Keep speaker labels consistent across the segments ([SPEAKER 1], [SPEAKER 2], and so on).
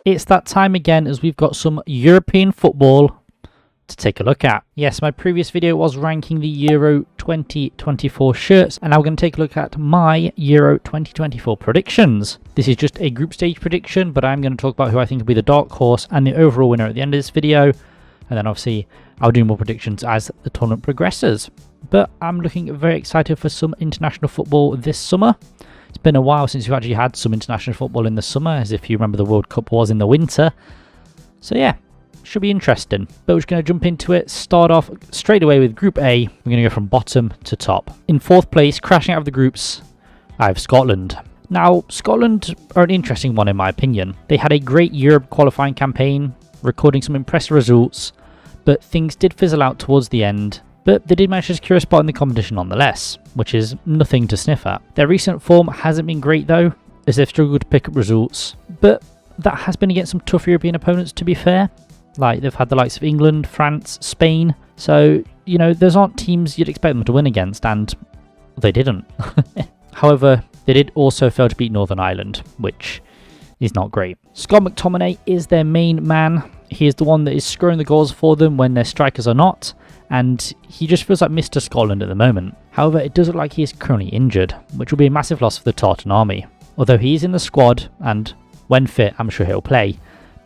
[SPEAKER 1] It's that time again as we've got some European football to take a look at. Yes, my previous video was ranking the Euro 2024 shirts, and now we're going to take a look at my Euro 2024 predictions. This is just a group stage prediction, but I'm going to talk about who I think will be the dark horse and the overall winner at the end of this video, and then obviously I'll do more predictions as the tournament progresses. But I'm looking very excited for some international football this summer. It's been a while since we've actually had some international football in the summer, as if you remember the World Cup was in the winter. So yeah, should be interesting. But we're just going to jump into it, start off straight away with Group A. We're going to go from bottom to top. In fourth place, crashing out of the groups, I have Scotland. Now, Scotland are an interesting one in my opinion. They had a great Europe qualifying campaign, recording some impressive results, but things did fizzle out towards the end. But they did manage to secure a spot in the competition nonetheless, which is nothing to sniff at. Their recent form hasn't been great though, as they've struggled to pick up results, but that has been against some tough European opponents to be fair. Like, they've had the likes of England, France, Spain, so, you know, those aren't teams you'd expect them to win against, and they didn't. However, they did also fail to beat Northern Ireland, which is not great. Scott McTominay is their main man. He is the one that is scoring the goals for them when their strikers are not, and he just feels like Mr. Scotland at the moment. However, it does look like he is currently injured, which will be a massive loss for the Tartan Army. Although he is in the squad, and when fit, I'm sure he'll play,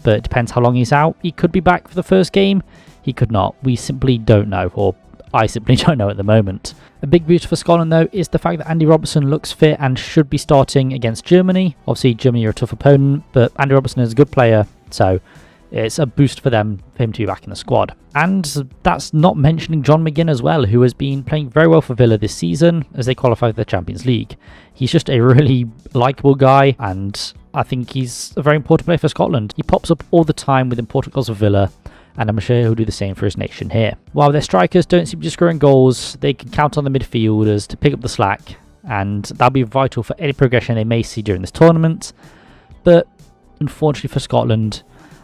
[SPEAKER 1] but it depends how long he's out. He could be back for the first game, he could not. We simply don't know, or I simply don't know at the moment. A big boost for Scotland though is the fact that Andy Robertson looks fit and should be starting against Germany. Obviously Germany are a tough opponent, but Andy Robertson is a good player, so it's a boost for them, for him to be back in the squad. And that's not mentioning John McGinn as well, who has been playing very well for Villa this season as they qualify for the Champions League. He's just a really likeable guy, and I think he's a very important player for Scotland. He pops up all the time with important goals for Villa, and I'm sure he'll do the same for his nation here. While their strikers don't seem to be scoring goals, they can count on the midfielders to pick up the slack, and that'll be vital for any progression they may see during this tournament. But unfortunately for Scotland,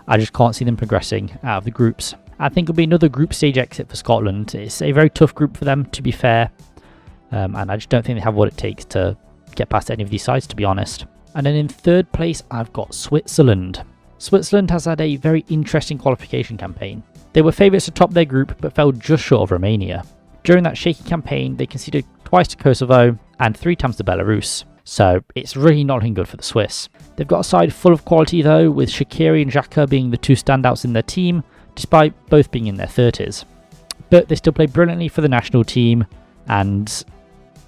[SPEAKER 1] I just can't see them progressing out of the groups. I think it'll be another group stage exit for Scotland. It's a very tough group for them, to be fair, and I just don't think they have what it takes to get past any of these sides, to be honest. And then in third place, I've got Switzerland. Switzerland has had a very interesting qualification campaign. They were favourites to top their group, but fell just short of Romania. During that shaky campaign, they conceded twice to Kosovo and 3 times to Belarus. So it's really not looking good for the Swiss. They've got a side full of quality though, with Shaqiri and Xhaka being the 2 standouts in their team, despite both being in their 30s. But they still play brilliantly for the national team, and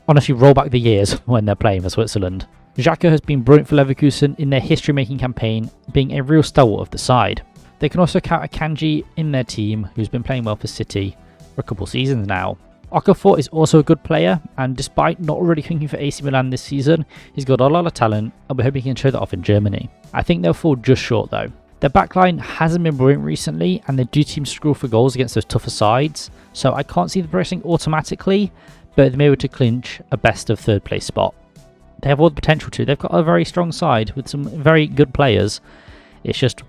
[SPEAKER 1] honestly roll back the years when they're playing for Switzerland. Xhaka has been brilliant for Leverkusen in their history-making campaign, being a real stalwart of the side. They can also count Akanji in their team, who's been playing well for City for a couple seasons now. Okafor is also a good player, and despite not really thinking for AC Milan this season, he's got a lot of talent, and we're hoping he can show that off in Germany. I think they'll fall just short though. Their backline hasn't been brilliant recently, and they do seem to struggle for goals against those tougher sides, so I can't see them progressing automatically, but they may be able to clinch a best of third place spot. They have all the potential to. They've got a very strong side with some very good players. It's just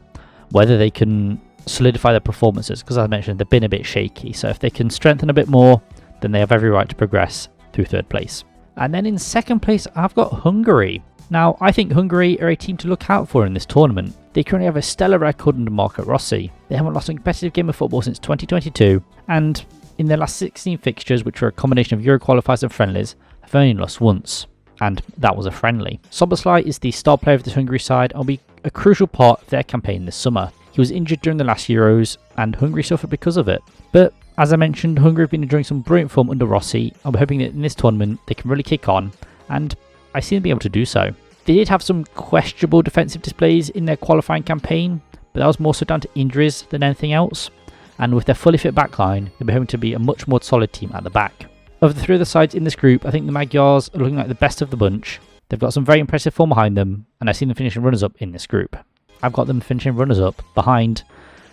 [SPEAKER 1] whether they can solidify their performances, because as I mentioned, they've been a bit shaky, so if they can strengthen a bit more, then they have every right to progress through third place. And then in second place, I've got Hungary. Now, I think Hungary are a team to look out for in this tournament. They currently have a stellar record under Marco Rossi. They haven't lost a competitive game of football since 2022, and in their last 16 fixtures, which were a combination of Euro qualifiers and friendlies, have only lost once, and that was a friendly. Szoboszlai is the star player of this Hungary side and will be a crucial part of their campaign this summer. He was injured during the last Euros, and Hungary suffered because of it. But as I mentioned, Hungary have been enjoying some brilliant form under Rossi, and we're hoping that in this tournament they can really kick on, and I see them being able to do so. They did have some questionable defensive displays in their qualifying campaign, but that was more so down to injuries than anything else, and with their fully fit backline, they'll be hoping to be a much more solid team at the back. Of the 3 other sides in this group, I think the Magyars are looking like the best of the bunch. They've got some very impressive form behind them, and I see them finishing runners-up in this group. I've got them finishing runners-up behind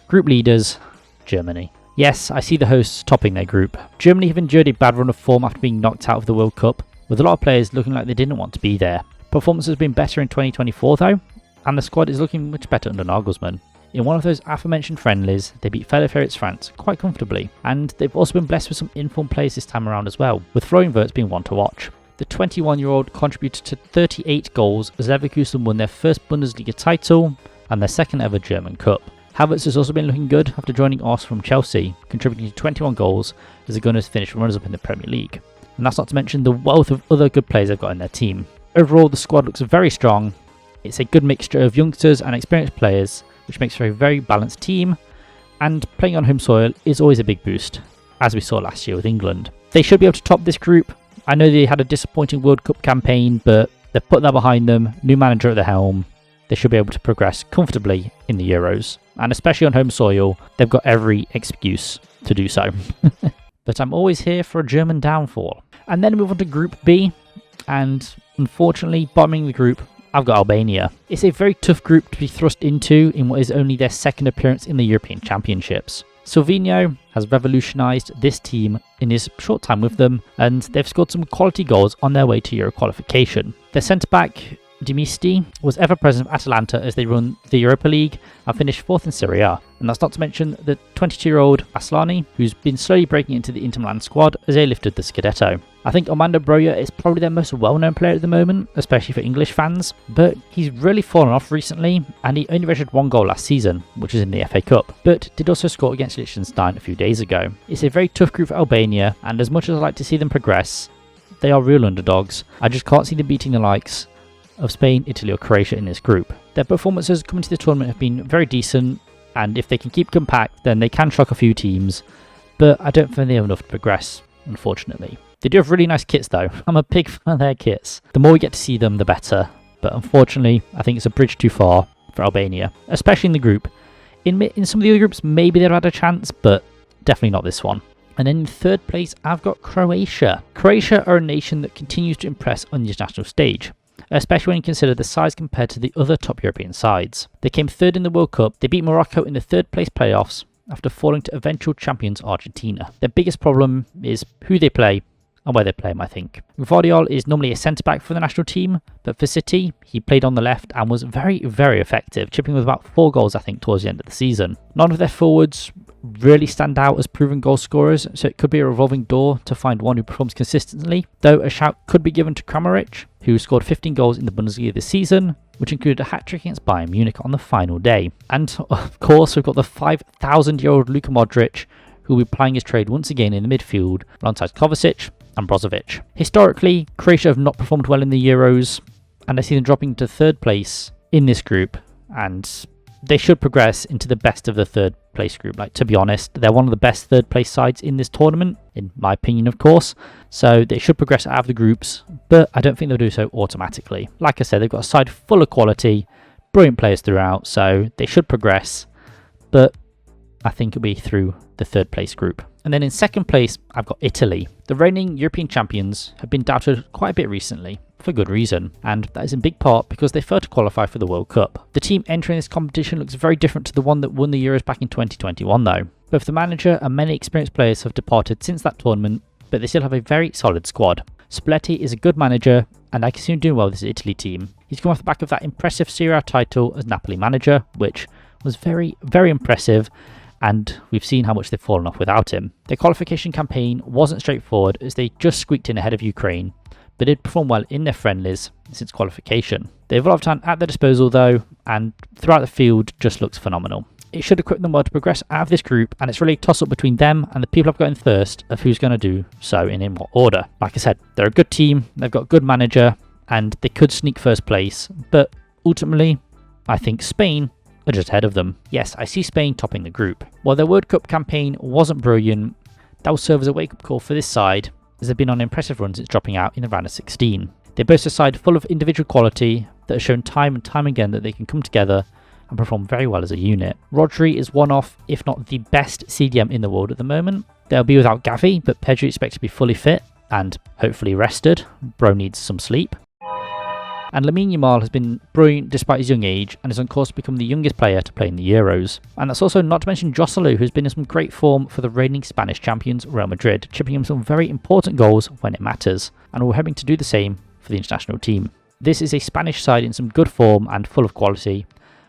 [SPEAKER 1] group leaders, Germany. Yes, I see the hosts topping their group. Germany have endured a bad run of form after being knocked out of the World Cup, with a lot of players looking like they didn't want to be there. Performance has been better in 2024 though, and the squad is looking much better under Nagelsmann. In one of those aforementioned friendlies, they beat fellow favourites France quite comfortably, and they've also been blessed with some informed players this time around as well, with Florian Wirtz being one to watch. The 21-year-old contributed to 38 goals as Leverkusen won their first Bundesliga title, and their second ever German Cup. Havertz has also been looking good after joining us from Chelsea, contributing to 21 goals as the Gunners finish runners-up in the Premier League. And that's not to mention the wealth of other good players they've got in their team. Overall, the squad looks very strong. It's a good mixture of youngsters and experienced players, which makes for a very balanced team, and playing on home soil is always a big boost, as we saw last year with England. They should be able to top this group. I know they had a disappointing World Cup campaign, but they've put that behind them, new manager at the helm. They should be able to progress comfortably in the Euros, and especially on home soil, they've got every excuse to do so. But I'm always here for a German downfall. And then we move on to Group B, and unfortunately, bottoming the group, I've got Albania. It's a very tough group to be thrust into in what is only their second appearance in the European Championships. Silvino has revolutionised this team in his short time with them, and they've scored some quality goals on their way to Euro qualification. Their centre-back, Dimisti, was ever present for Atalanta as they run the Europa League and finished 4th in Serie A. And that's not to mention the 22-year-old Aslani, who's been slowly breaking into the Inter Milan squad as they lifted the Scudetto. I think Armando Broja is probably their most well-known player at the moment, especially for English fans, but he's really fallen off recently, and he only registered 1 goal last season, which is in the FA Cup, but did also score against Liechtenstein a few days ago. It's a very tough group for Albania, and as much as I'd like to see them progress, they are real underdogs. I just can't see them beating the likes of Spain, Italy or Croatia in this group. Their performances coming to the tournament have been very decent, and if they can keep compact, then they can shock a few teams, but I don't think they have enough to progress, unfortunately. They do have really nice kits though. I'm a big fan of their kits. The more we get to see them, the better, but unfortunately, I think it's a bridge too far for Albania, especially in the group. In some of the other groups, maybe they've had a chance, but definitely not this one. And then in third place, I've got Croatia. Croatia are a nation that continues to impress on the international stage, especially when you consider the size compared to the other top European sides. They came third in the World Cup. They beat Morocco in the third place playoffs after falling to eventual champions Argentina. Their biggest problem is who they play and where they play him, I think. Gvardiol is normally a centre-back for the national team, but for City, he played on the left and was very, very effective, chipping with about 4 goals, I think, towards the end of the season. None of their forwards really stand out as proven goal scorers, so it could be a revolving door to find one who performs consistently, though a shout could be given to Kramaric, who scored 15 goals in the Bundesliga this season, which included a hat-trick against Bayern Munich on the final day. And of course, we've got the 5,000-year-old Luka Modric, who will be plying his trade once again in the midfield alongside Kovacic and Brozovic. Historically, Croatia have not performed well in the Euros, and I see them dropping to third place in this group, and they should progress into the best of the third place group. Like, to be honest, they're one of the best third place sides in this tournament, in my opinion, of course. So they should progress out of the groups, but I don't think they'll do so automatically. Like I said, they've got a side full of quality, brilliant players throughout, so they should progress, but I think it'll be through the third place group. And then in second place, I've got Italy. The reigning European champions have been doubted quite a bit recently, for good reason, and that is in big part because they failed to qualify for the World Cup. The team entering this competition looks very different to the one that won the Euros back in 2021 though. Both the manager and many experienced players have departed since that tournament, but they still have a very solid squad. Spalletti is a good manager, and I can see him doing well with this Italy team. He's come off the back of that impressive Serie A title as Napoli manager, which was very, very impressive, and we've seen how much they've fallen off without him. Their qualification campaign wasn't straightforward as they just squeaked in ahead of Ukraine, but did perform well in their friendlies since qualification. They have a lot of time at their disposal though, and throughout the field just looks phenomenal. It should equip them well to progress out of this group, and it's really a toss-up between them and the people I've got in first of who's going to do so and in what order. Like I said, they're a good team, they've got a good manager, and they could sneak first place, but ultimately, I think Spain are just ahead of them. Yes, I see Spain topping the group. While their World Cup campaign wasn't brilliant, that will serve as a wake-up call for this side, as they've been on an impressive run since dropping out in the round of 16. They boast a side full of individual quality that has shown time and time again that they can come together and perform very well as a unit. Rodri is one of, if not the best CDM in the world at the moment. They'll be without Gavi, but Pedri expects to be fully fit and hopefully rested. Bro needs some sleep. And Lamine Yamal has been brilliant despite his young age and is on course to become the youngest player to play in the Euros. And that's also not to mention Joselu, who's been in some great form for the reigning Spanish champions Real Madrid, chipping him some very important goals when it matters, and we're hoping to do the same for the international team. This is a Spanish side in some good form and full of quality,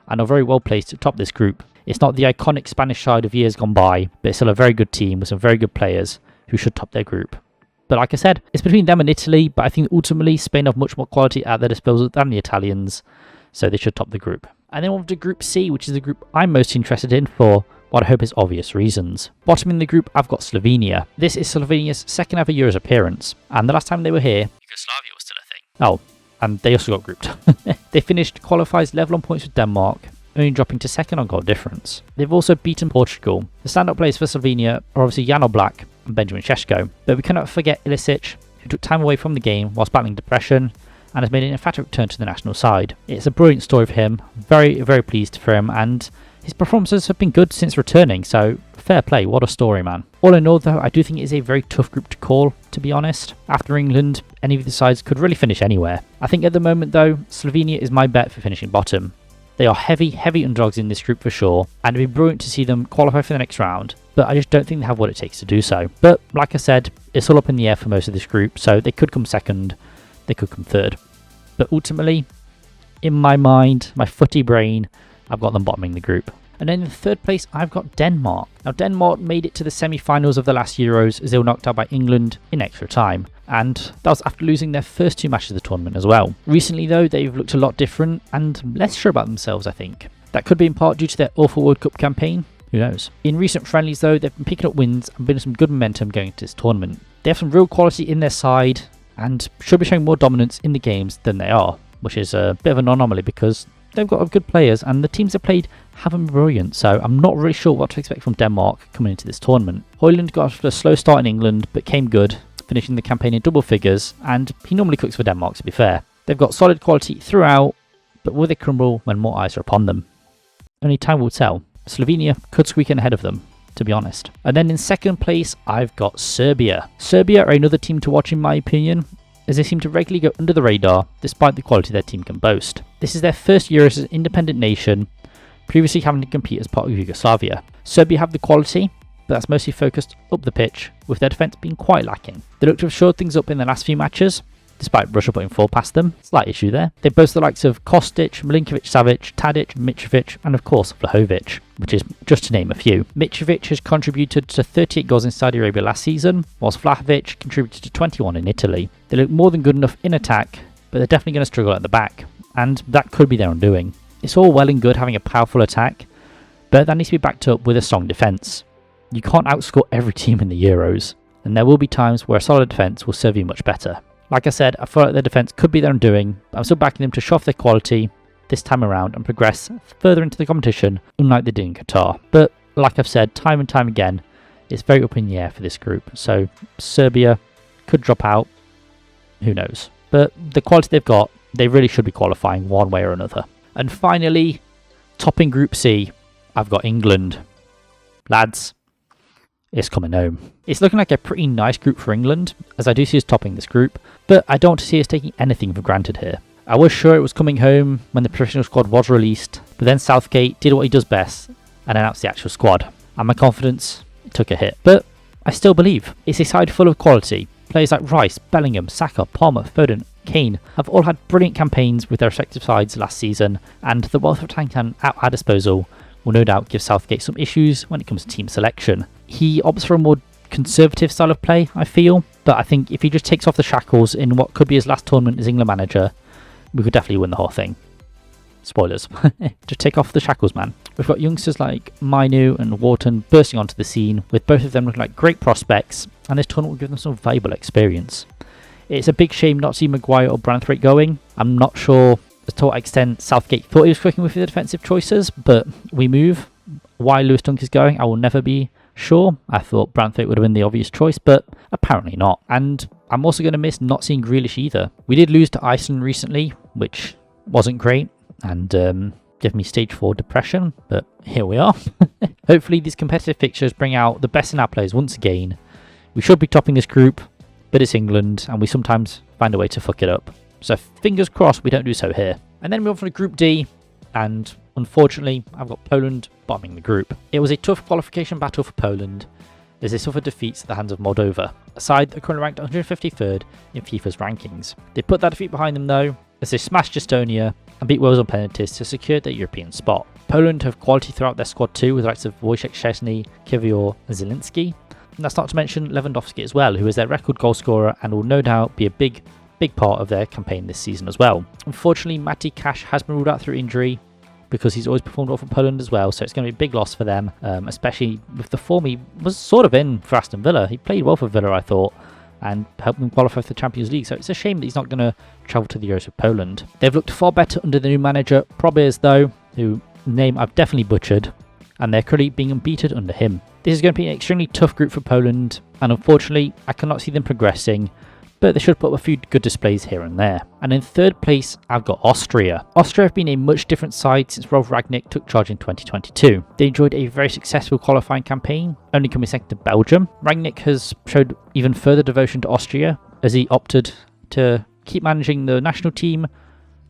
[SPEAKER 1] and are very well placed to top this group. It's not the iconic Spanish side of years gone by, but it's still a very good team with some very good players who should top their group. But like I said, it's between them and Italy, but I think ultimately Spain have much more quality at their disposal than the Italians, so they should top the group. And then on to Group C, which is the group I'm most interested in for what I hope is obvious reasons. Bottom in the group, I've got Slovenia. This is Slovenia's second ever Euros appearance, and the last time they were here, Yugoslavia was still a thing. Oh, and they also got grouped. They finished qualifiers level on points with Denmark, only dropping to second on goal difference. They've also beaten Portugal. The standout players for Slovenia are obviously Jan Oblak and Benjamin Šeško, but we cannot forget Ilicic, who took time away from the game whilst battling depression and has made an emphatic return to the national side. It's a brilliant story for him, very, very pleased for him, and his performances have been good since returning, so fair play, what a story, man. All in all though, I do think it is a very tough group to call, to be honest. After England, any of the sides could really finish anywhere. I think at the moment though, Slovenia is my bet for finishing bottom. They are heavy, heavy underdogs in this group for sure, and it'd be brilliant to see them qualify for the next round, but I just don't think they have what it takes to do so. But like I said, it's all up in the air for most of this group, so they could come second, they could come third. But ultimately, in my mind, my footy brain, I've got them bottoming the group. And then in the third place, I've got Denmark. Now, Denmark made it to the semi-finals of the last Euros as they were knocked out by England in extra time. And that was after losing their first two matches of the tournament as well. Recently, though, they've looked a lot different and less sure about themselves, I think. That could be in part due to their awful World Cup campaign. Who knows? In recent friendlies, though, they've been picking up wins and building some good momentum going into this tournament. They have some real quality in their side and should be showing more dominance in the games than they are, which is a bit of an anomaly because they've got good players and the teams they've played haven't been brilliant, so I'm not really sure what to expect from Denmark coming into this tournament. Højlund got off to a slow start in England but came good, finishing the campaign in double figures, and he normally cooks for Denmark, to be fair. They've got solid quality throughout, but will they crumble when more eyes are upon them? Only time will tell. Slovenia could squeak in ahead of them, to be honest. And then in second place, I've got Serbia. Serbia are another team to watch in my opinion, as they seem to regularly go under the radar despite the quality their team can boast. This is their first Euros as an independent nation, previously having to compete as part of Yugoslavia. Serbia have the quality, but that's mostly focused up the pitch, with their defence being quite lacking. They look to have shored things up in the last few matches, despite Russia putting 4 past them. Slight issue there. They boast the likes of Kostic, Milinkovic-Savic, Tadic, Mitrovic, and of course Vlahovic, which is just to name a few. Mitrovic has contributed to 38 goals in Saudi Arabia last season, whilst Vlahovic contributed to 21 in Italy. They look more than good enough in attack, but they're definitely going to struggle at the back, and that could be their undoing. It's all well and good having a powerful attack, but that needs to be backed up with a strong defence. You can't outscore every team in the Euros, and there will be times where a solid defence will serve you much better. Like I said, I feel like their defence could be their undoing, but I'm still backing them to show off their quality this time around and progress further into the competition, unlike they did in Qatar. But like I've said time and time again, it's very up in the air for this group, so Serbia could drop out, who knows. But the quality they've got, they really should be qualifying one way or another. And finally, topping Group C, I've got England. Lads, it's coming home. It's looking like a pretty nice group for England, as I do see us topping this group, but I don't see us taking anything for granted here. I was sure it was coming home when the professional squad was released, but then Southgate did what he does best and announced the actual squad, and my confidence took a hit. But I still believe it's a side full of quality. Players like Rice, Bellingham, Saka, Palmer, Foden, Kane have all had brilliant campaigns with their respective sides last season, and the wealth of talent at our disposal will no doubt give Southgate some issues when it comes to team selection. He opts for a more conservative style of play, I feel, but I think if he just takes off the shackles in what could be his last tournament as England manager, we could definitely win the whole thing. Spoilers. Just take off the shackles, man. We've got youngsters like Mainu and Wharton bursting onto the scene, with both of them looking like great prospects, and this tournament will give them some valuable experience. It's a big shame not to see Maguire or Branthwaite going. I'm not sure to what extent Southgate thought he was clicking with the defensive choices, but we move. Why Lewis Dunk is going, I will never be sure. I thought Branthwaite would have been the obvious choice, but apparently not. And I'm also going to miss not seeing Grealish either. We did lose to Iceland recently, which wasn't great, and gave me stage 4 depression, but here we are. Hopefully these competitive fixtures bring out the best in our players once again. We should be topping this group, but it's England, and we sometimes find a way to fuck it up. So fingers crossed we don't do so here. And then we move on to Group D, and unfortunately I've got Poland bombing the group. It was a tough qualification battle for Poland, as they suffered defeats at the hands of Moldova, a side that currently ranked 153rd in FIFA's rankings. They put that defeat behind them though, as they smashed Estonia and beat Wales on penalties to secure their European spot. Poland have quality throughout their squad too, with the likes of Wojciech Szczesny, Kiwior and Zielinski. And that's not to mention Lewandowski as well, who is their record goal scorer and will no doubt be a big part of their campaign this season as well. Unfortunately, Matty Cash has been ruled out through injury, because he's always performed well for Poland as well, so it's going to be a big loss for them, especially with the form he was sort of in for Aston Villa. He played well for Villa, I thought, and helped them qualify for the Champions League, so it's a shame that he's not going to travel to the Euros with Poland. They've looked far better under the new manager, Probierz, though, who name I've definitely butchered, and they're currently being unbeaten under him. This is going to be an extremely tough group for Poland, and unfortunately I cannot see them progressing, but they should put up a few good displays here and there. And in third place, I've got Austria. Austria have been a much different side since Rolf Rangnick took charge in 2022. They enjoyed a very successful qualifying campaign, only coming second to Belgium. Rangnick has showed even further devotion to Austria, as he opted to keep managing the national team,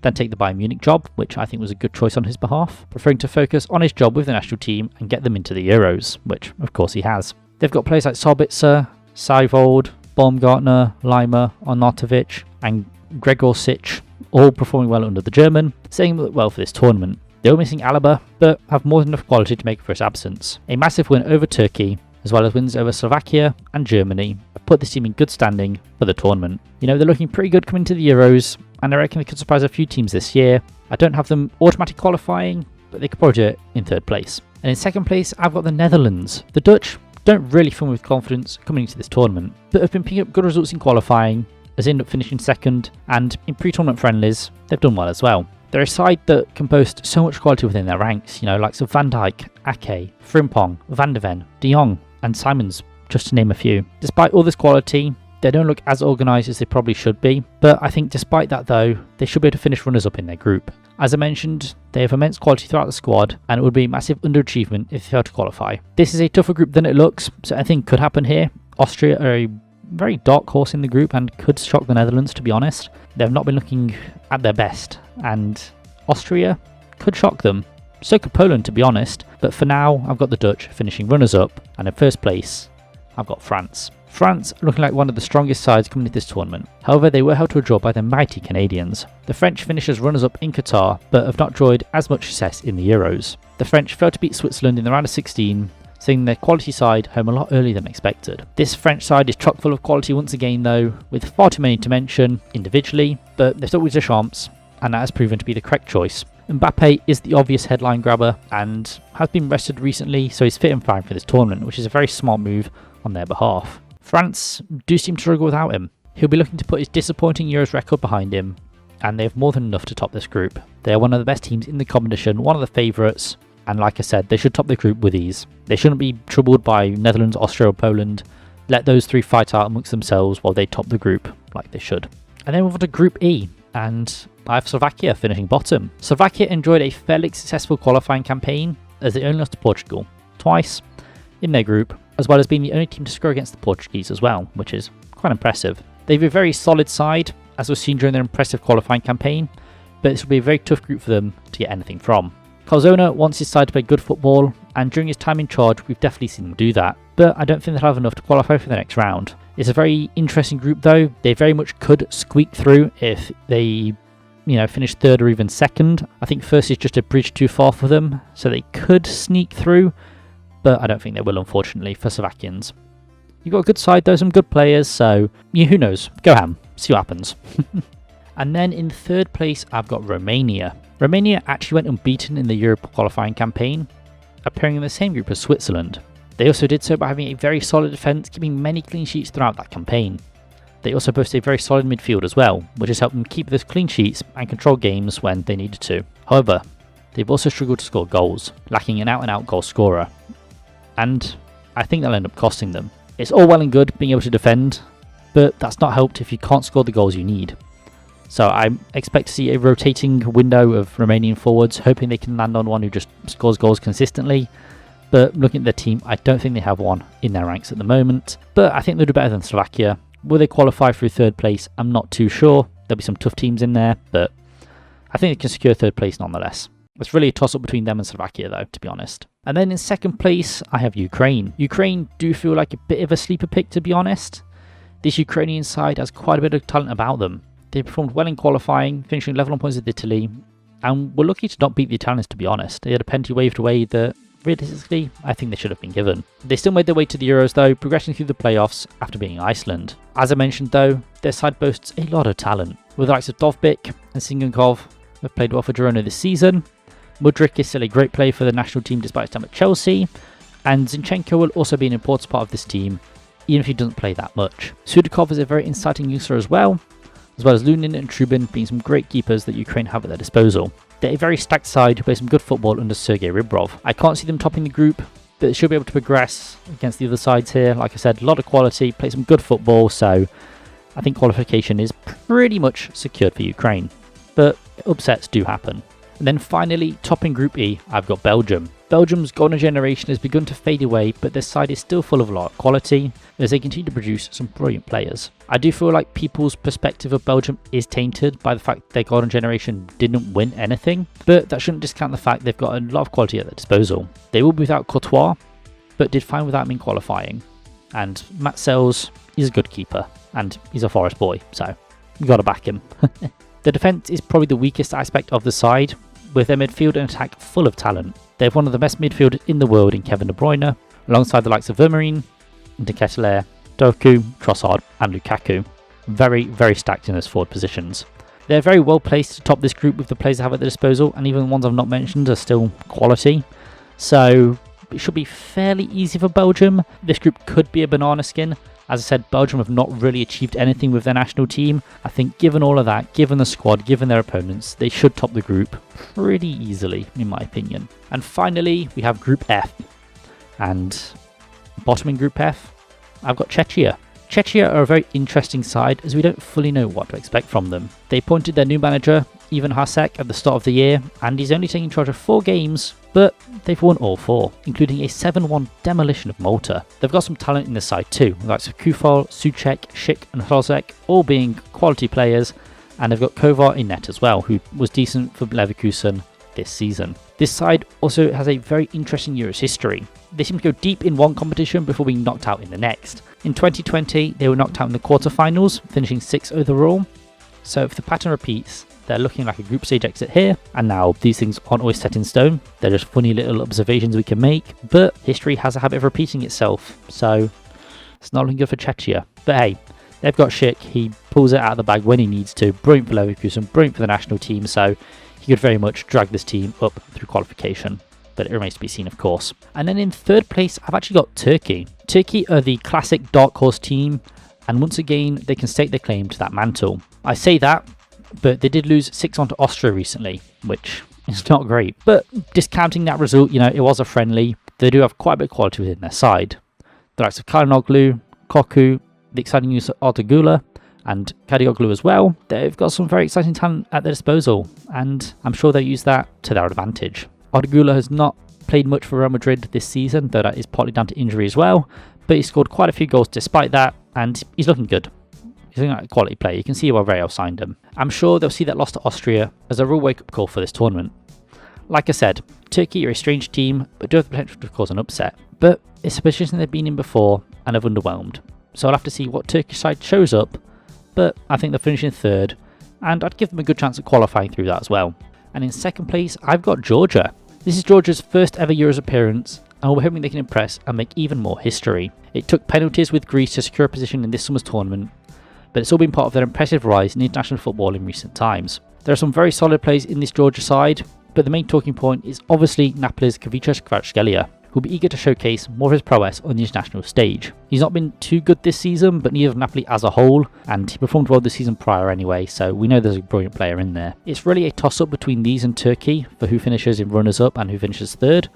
[SPEAKER 1] then take the Bayern Munich job, which I think was a good choice on his behalf, preferring to focus on his job with the national team and get them into the Euros, which of course he has. They've got players like Sabitzer, Seivold, Baumgartner, Lima, Arnautovic and Gregorčić all performing well under the German, setting them up well for this tournament. They were missing Alaba, but have more than enough quality to make up for his absence. A massive win over Turkey, as well as wins over Slovakia and Germany, have put this team in good standing for the tournament. You know, they're looking pretty good coming to the Euros, and I reckon they could surprise a few teams this year. I don't have them automatic qualifying, but they could probably do it in third place. And in second place, I've got the Netherlands. The Dutch don't really fill me with confidence coming into this tournament, but have been picking up good results in qualifying, as they end up finishing second, and in pre-tournament friendlies, they've done well as well. They're a side that can boast so much quality within their ranks, you know, like Van Dijk, Ake, Frimpong, Van de Ven, De Jong, and Simons, just to name a few. Despite all this quality, they don't look as organised as they probably should be, but I think despite that though, they should be able to finish runners-up in their group. As I mentioned, they have immense quality throughout the squad, and it would be a massive underachievement if they fail to qualify. This is a tougher group than it looks, so anything could happen here. Austria are a very dark horse in the group and could shock the Netherlands, to be honest. They've not been looking at their best, and Austria could shock them. So could Poland, to be honest, but for now, I've got the Dutch finishing runners-up, and in first place, I've got France. France looking like one of the strongest sides coming into this tournament. However, they were held to a draw by the mighty Canadians. The French finished as runners-up in Qatar, but have not enjoyed as much success in the Euros. The French failed to beat Switzerland in the round of 16, sending their quality side home a lot earlier than expected. This French side is chock full of quality once again though, with far too many to mention individually, but they've stuck with Deschamps, and that has proven to be the correct choice. Mbappe is the obvious headline grabber and has been rested recently, so he's fit and fine for this tournament, which is a very smart move on their behalf. France do seem to struggle without him. He'll be looking to put his disappointing Euros record behind him, and they have more than enough to top this group. They are one of the best teams in the competition, one of the favourites, and like I said, they should top the group with ease. They shouldn't be troubled by Netherlands, Austria or Poland. Let those three fight out amongst themselves while they top the group like they should. And then move on to Group E, and I have Slovakia finishing bottom. Slovakia enjoyed a fairly successful qualifying campaign, as they only lost to Portugal twice in their group, as well as being the only team to score against the Portuguese as well, which is quite impressive. They've a very solid side, as was seen during their impressive qualifying campaign, but this will be a very tough group for them to get anything from. Calzona wants his side to play good football, and during his time in charge, we've definitely seen them do that, but I don't think they'll have enough to qualify for the next round. It's a very interesting group though. They very much could squeak through if they, finish third or even second. I think first is just a bridge too far for them, so they could sneak through, but I don't think they will, unfortunately, for Slovakians. You've got a good side though, some good players, so who knows? Go ham, see what happens. And then in third place, I've got Romania. Romania actually went unbeaten in the Europe qualifying campaign, appearing in the same group as Switzerland. They also did so by having a very solid defence, keeping many clean sheets throughout that campaign. They also boasted a very solid midfield as well, which has helped them keep those clean sheets and control games when they needed to. However, they've also struggled to score goals, lacking an out-and-out goal scorer. And I think that'll end up costing them. It's all well and good being able to defend, but that's not helped if you can't score the goals you need. So I expect to see a rotating window of Romanian forwards, hoping they can land on one who just scores goals consistently. But looking at their team, I don't think they have one in their ranks at the moment. But I think they'll do better than Slovakia. Will they qualify through third place? I'm not too sure. There'll be some tough teams in there, but I think they can secure third place nonetheless. It's really a toss-up between them and Slovakia though, to be honest. And then in second place, I have Ukraine. Ukraine do feel like a bit of a sleeper pick, to be honest. This Ukrainian side has quite a bit of talent about them. They performed well in qualifying, finishing level on points with Italy, and were lucky to not beat the Italians, to be honest. They had a penalty waved away that, realistically, I think they should have been given. They still made their way to the Euros though, progressing through the playoffs after beating Iceland. As I mentioned though, their side boasts a lot of talent, with the likes of Dovbyk and Singankov, who have played well for Girona this season, Mudryk is still a great player for the national team despite his time at Chelsea, and Zinchenko will also be an important part of this team, even if he doesn't play that much. Sudakov is a very exciting youngster as well as Lunin and Trubin being some great keepers that Ukraine have at their disposal. They're a very stacked side who play some good football under Sergei Ribrov. I can't see them topping the group, but they should be able to progress against the other sides here. Like I said, a lot of quality, play some good football, so I think qualification is pretty much secured for Ukraine. But upsets do happen. And then finally, topping Group E, I've got Belgium. Belgium's golden generation has begun to fade away, but their side is still full of a lot of quality as they continue to produce some brilliant players. I do feel like people's perspective of Belgium is tainted by the fact their golden generation didn't win anything, but that shouldn't discount the fact they've got a lot of quality at their disposal. They will be without Courtois, but did fine without him in qualifying. And Matt Sells is a good keeper, and he's a Forest boy, so you got to back him. The defence is probably the weakest aspect of the side, with their midfield and attack full of talent. They have one of the best midfielders in the world in Kevin De Bruyne, alongside the likes of Vermaelen, De Ketelaere, Doku, Trossard and Lukaku. Very, very stacked in those forward positions. They're very well placed to top this group with the players they have at their disposal, and even the ones I've not mentioned are still quality. So it should be fairly easy for Belgium. This group could be a banana skin. As I said, Belgium have not really achieved anything with their national team. I think given all of that, given the squad, given their opponents, they should top the group pretty easily, in my opinion. And finally, we have Group F. And bottom in Group F, I've got Czechia. Czechia are a very interesting side as we don't fully know what to expect from them. They appointed their new manager, Ivan Hasek, at the start of the year, and he's only taking charge of 4 games, but they've won all 4, including a 7-1 demolition of Malta. They've got some talent in the side too, the likes of Kufal, Souček, Schick and Hrozek, all being quality players, and they've got Kovar in net as well, who was decent for Leverkusen this season. This side also has a very interesting Euros history. They seem to go deep in one competition before being knocked out in the next. In 2020, they were knocked out in the quarterfinals, finishing 6th overall. So if the pattern repeats, they're looking like a group stage exit here, and now these things aren't always set in stone. They're just funny little observations we can make, but history has a habit of repeating itself, so it's not looking good for Czechia. But hey, they've got Schick, he pulls it out of the bag when he needs to, brilliant for Leverkusen, brilliant for the national team, so he could very much drag this team up through qualification, but it remains to be seen of course. And then in third place, I've actually got Turkey. Turkey are the classic dark horse team, and once again, they can stake their claim to that mantle. I say that, but they did lose 6-1 to Austria recently, which is not great. But discounting that result, it was a friendly. They do have quite a bit of quality within their side. The likes of Kalinoglu, Koku, the exciting use of Arda Güler, and Kadioglu as well. They've got some very exciting talent at their disposal, and I'm sure they'll use that to their advantage. Arda Güler has not played much for Real Madrid this season, though that is partly down to injury as well, but he scored quite a few goals despite that, and he's looking good. He's looking like a quality player. You can see why Real signed him. I'm sure they'll see that loss to Austria as a real wake-up call for this tournament. Like I said, Turkey are a strange team, but do have the potential to cause an upset. But it's a position they've been in before and have underwhelmed. So I'll have to see what Turkish side shows up, but I think they're finishing third, and I'd give them a good chance of qualifying through that as well. And in second place, I've got Georgia. This is Georgia's first ever Euros appearance, and we're hoping they can impress and make even more history. It took penalties with Greece to secure a position in this summer's tournament, but it's all been part of their impressive rise in international football in recent times. There are some very solid players in this Georgia side, but the main talking point is obviously Napoli's Kavicas Kvaratskhelia, who'll be eager to showcase more of his prowess on the international stage. He's not been too good this season, but neither of Napoli as a whole, and he performed well the season prior anyway, so we know there's a brilliant player in there. It's really a toss-up between these and Turkey for who finishes in runners-up and who finishes third,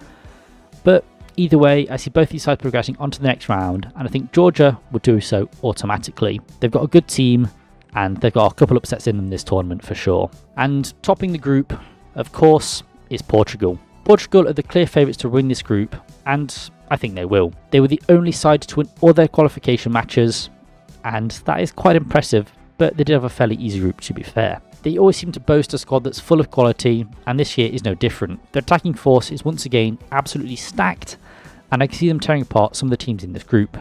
[SPEAKER 1] but either way, I see both these sides progressing onto the next round, and I think Georgia would do so automatically. They've got a good team, and they've got a couple upsets in them this tournament for sure. And topping the group, of course, is Portugal. Portugal are the clear favourites to win this group, and I think they will. They were the only side to win all their qualification matches, and that is quite impressive, but they did have a fairly easy group to be fair. They always seem to boast a squad that's full of quality, and this year is no different. Their attacking force is once again absolutely stacked, and I can see them tearing apart some of the teams in this group.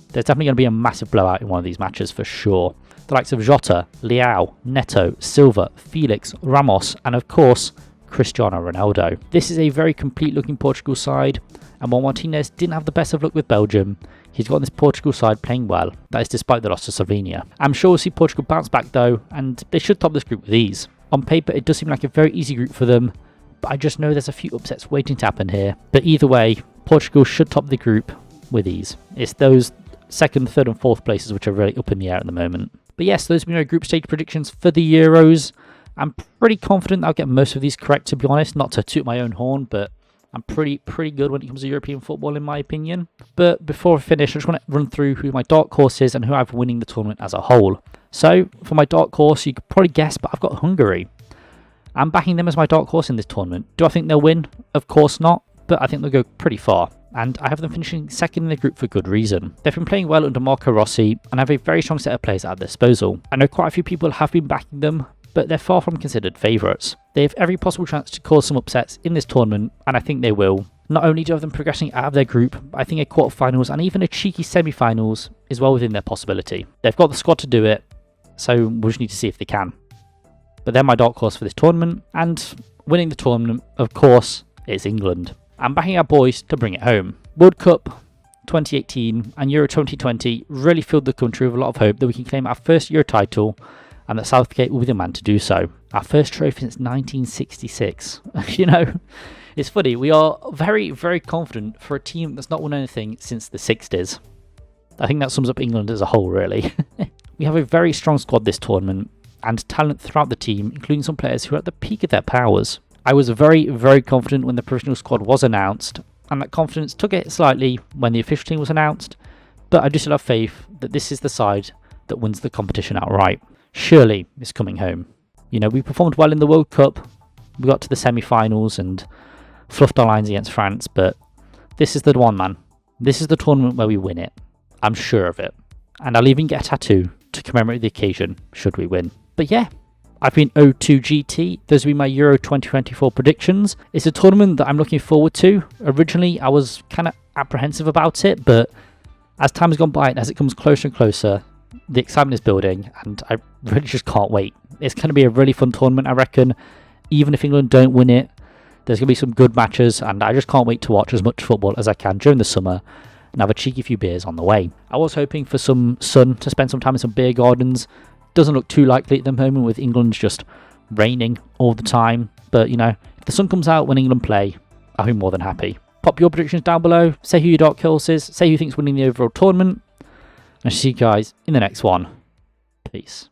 [SPEAKER 1] There's definitely going to be a massive blowout in one of these matches for sure. The likes of Jota, Leao, Neto, Silva, Felix, Ramos, and of course, Cristiano Ronaldo. This is a very complete looking Portugal side, and while Martinez didn't have the best of luck with Belgium, he's got this Portugal side playing well. That is despite the loss to Slovenia. I'm sure we'll see Portugal bounce back though, and they should top this group with ease. On paper, it does seem like a very easy group for them, But I just know there's a few upsets waiting to happen here. But either way, Portugal should top the group with ease. It's those second, third and fourth places which are really up in the air at the moment. But yes, those have been my group stage predictions for the Euros. I'm pretty confident I'll get most of these correct, to be honest. Not to toot my own horn, but I'm pretty good when it comes to European football, in my opinion. But before I finish, I just want to run through who my dark horse is and who I've winning the tournament as a whole. So, for my dark horse, you could probably guess, but I've got Hungary. I'm backing them as my dark horse in this tournament. Do I think they'll win? Of course not, but I think they'll go pretty far. And I have them finishing second in the group for good reason. They've been playing well under Marco Rossi and have a very strong set of players at their disposal. I know quite a few people have been backing them, but they're far from considered favourites. They have every possible chance to cause some upsets in this tournament, and I think they will. Not only do I have them progressing out of their group, but I think a quarterfinals and even a cheeky semi-finals is well within their possibility. They've got the squad to do it, so we'll just need to see if they can. But they're my dark horse for this tournament, and winning the tournament, of course, is England. I'm backing our boys to bring it home. World Cup 2018 and Euro 2020 really filled the country with a lot of hope that we can claim our first Euro title and that Southgate will be the man to do so. Our first trophy since 1966. You know, it's funny, we are very, very confident for a team that's not won anything since the 60s. I think that sums up England as a whole, really. We have a very strong squad this tournament and talent throughout the team, including some players who are at the peak of their powers. I was very, very confident when the provisional squad was announced, and that confidence took it slightly when the official team was announced, but I do still have faith that this is the side that wins the competition outright. Surely it's coming home. You know, we performed well in the World Cup, we got to the semi-finals and fluffed our lines against France, but this is the one, man. This is the tournament where we win it. I'm sure of it. And I'll even get a tattoo to commemorate the occasion, should we win. But yeah, I've been O2GT. Those will be my Euro 2024 predictions. It's a tournament that I'm looking forward to. Originally, I was kind of apprehensive about it, but as time has gone by and as it comes closer and closer, the excitement is building, and I really just can't wait. It's going to be a really fun tournament, I reckon. Even if England don't win it, there's going to be some good matches, and I just can't wait to watch as much football as I can during the summer and have a cheeky few beers on the way. I was hoping for some sun to spend some time in some beer gardens. Doesn't look too likely at the moment with England just raining all the time. But, you know, if the sun comes out when England play, I'll be more than happy. Pop your predictions down below. Say who your dark horse is. Say who you think's winning the overall tournament. And I'll see you guys in the next one. Peace.